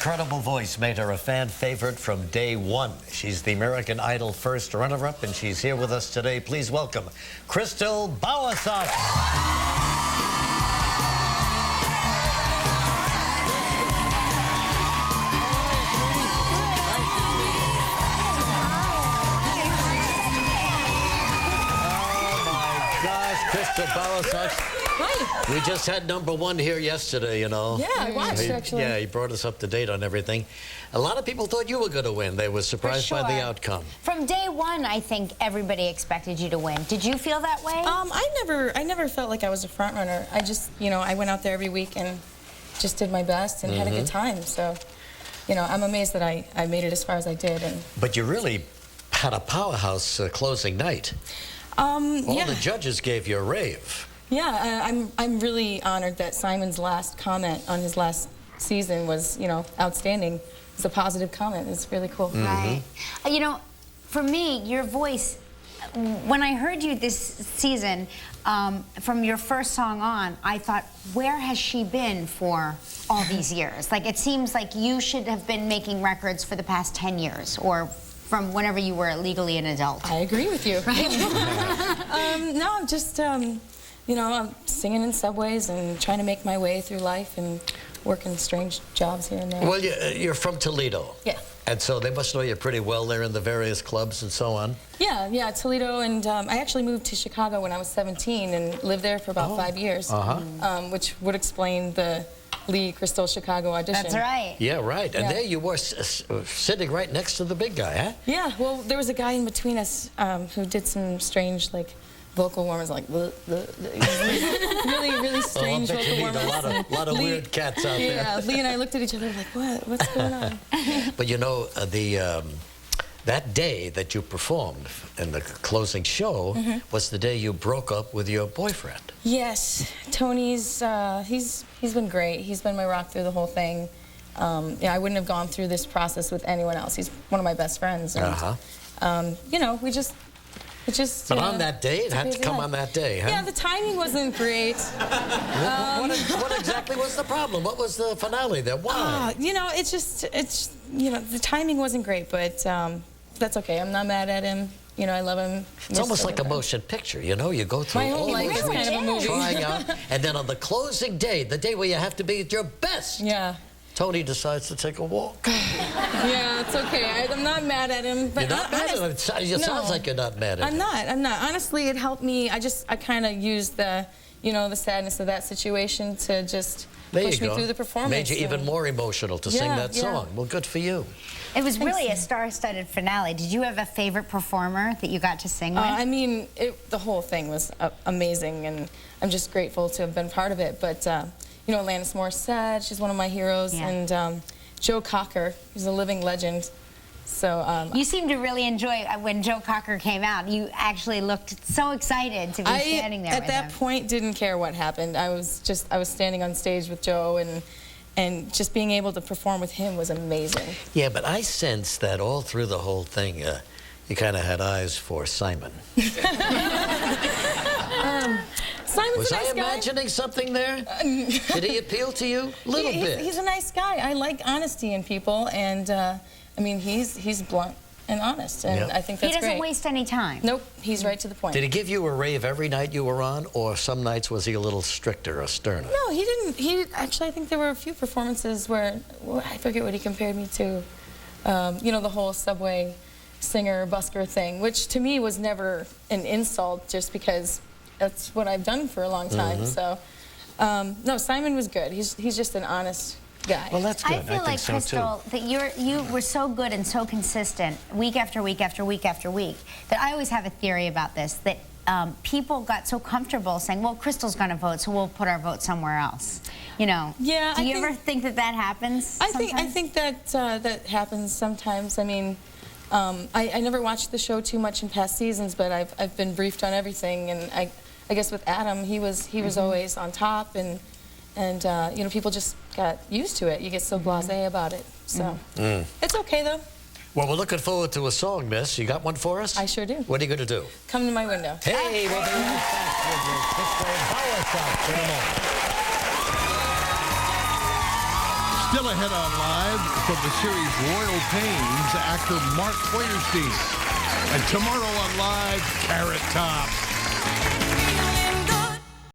incredible voice made her a fan favorite from day one. She's the American Idol first runner-up, and she's here with us today. Please welcome Crystal Bawasak. Crystal Bawasak. Hi. We just had #1 here yesterday, you know. Yeah, I watched, actually. Yeah, he brought us up to date on everything. A lot of people thought you were going to win. They were surprised by the outcome. From day one, I think everybody expected you to win. Did you feel that way? I never felt like I was a front runner. I just, I went out there every week and just did my best and had a good time. So, I'm amazed that I made it as far as I did. But you really had a powerhouse closing night. All the judges gave you a rave. Yeah, I'm really honored that Simon's last comment on his last season was, outstanding. It's a positive comment. It's really cool. Right. For me, your voice, when I heard you this season, from your first song on, I thought, where has she been for all these years? Like, it seems like you should have been making records for the past 10 years, or from whenever you were legally an adult. I agree with you. Right? No, I'm just, I'm singing in subways and trying to make my way through life and working strange jobs here and there. Well, you're from Toledo. Yeah. And so they must know you pretty well there in the various clubs and so on. Yeah, Toledo, and I actually moved to Chicago when I was 17 and lived there for about 5 years, which would explain the Lee Crystal Chicago audition. That's right. Yeah, right. And there you were sitting right next to the big guy, huh? Yeah, well, there was a guy in between us who did some strange, like, vocal warmers, like, really strange vocal warmers. A lot of weird cats out there. Yeah, Lee and I looked at each other like, what's going on? But that day that you performed in the closing show was the day you broke up with your boyfriend. Yes, Tony's, he's been great. He's been my rock through the whole thing. I wouldn't have gone through this process with anyone else. He's one of my best friends. And, we just... But on that day, it had to come on that day, huh? Yeah, the timing wasn't great. What exactly was the problem? What was the finale there? Why? The timing wasn't great, but that's okay. I'm not mad at him. I love him. It's almost like a motion picture, you go through my whole life is kind of a movie. Trying out, and then on the closing day, the day where you have to be at your best, Tony decides to take a walk. Yeah, it's okay. I'm not mad at him. But you're not mad at him? It sounds like you're not mad at him. I'm not. Honestly, it helped me. I kind of used the, the sadness of that situation to just push me through the performance. Made you even more emotional to sing that song. Well, good for you. It was really a star-studded finale. Did you have a favorite performer that you got to sing with? The whole thing was amazing, and I'm just grateful to have been part of it. But, Alanis Morissette, she's one of my heroes, and Joe Cocker, who's a living legend. So you seemed to really enjoy when Joe Cocker came out. You actually looked so excited to be standing there with him. At that point, didn't care what happened. I was standing on stage with Joe, and just being able to perform with him was amazing. Yeah, but I sense that all through the whole thing, you kind of had eyes for Simon. Simon's a nice guy. Was I imagining something there? Did he appeal to you? A little bit. He's a nice guy. I like honesty in people, and he's blunt and honest, and I think that's great. He doesn't waste any time. Nope, he's right to the point. Did he give you a rave every night you were on, or some nights was he a little stricter or sterner? No, he didn't. Actually, I think there were a few performances where, I forget what he compared me to. The whole subway singer, busker thing, which to me was never an insult, just because that's what I've done for a long time. So, no, Simon was good. He's just an honest guy. Well, that's good. I feel like, Crystal, that you were so good and so consistent week after week after week after week that I always have a theory about this, that people got so comfortable saying, well, Crystal's going to vote, so we'll put our vote somewhere else. Yeah. Do you ever think that happens? I think that that happens sometimes. I mean, I never watched the show too much in past seasons, but I've been briefed on everything, and I guess with Adam, he was always on top, and people just got used to it. You get so blasé about it, so it's okay though. Well, we're looking forward to a song, miss. You got one for us? I sure do. What are you going to do? Come to my window. Hey, we'll be right back with Crystal Bawasak in a moment. Still ahead on Live from the series Royal Pains, actor Mark Feuerstein. And tomorrow on Live, Carrot Top.